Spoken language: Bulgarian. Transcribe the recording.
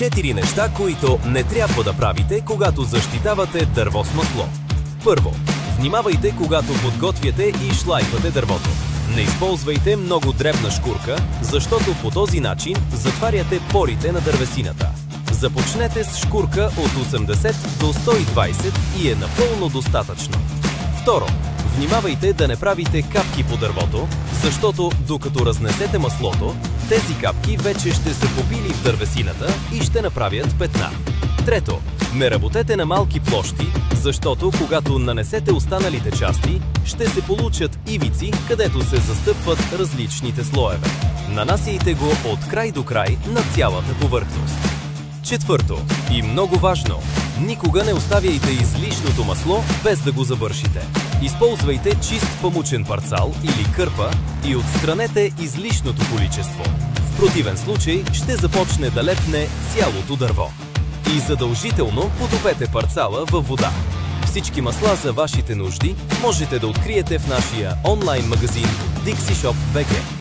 4 неща, които не трябва да правите, когато защитавате дърво с масло. Първо, внимавайте, когато подготвяте и шлайфате дървото. Не използвайте много дребна шкурка, защото по този начин затваряте порите на дървесината. Започнете с шкурка от 80 до 120 и е напълно достатъчно. Второ, внимавайте да не правите капки по дървото, защото докато разнесете маслото, тези капки вече ще се побили в дървесината и ще направят петна. Трето, не работете на малки площи, защото когато нанесете останалите части, ще се получат ивици, където се застъпват различните слоеве. Нанасяйте го от край до край на цялата повърхност. Четвърто, и много важно, никога не оставяйте излишното масло без да го забършите. Използвайте чист памучен парцал или кърпа и отстранете излишното количество. В противен случай ще започне да лепне цялото дърво. И задължително потопете парцала във вода. Всички масла за вашите нужди можете да откриете в нашия онлайн магазин DixiShop.bg.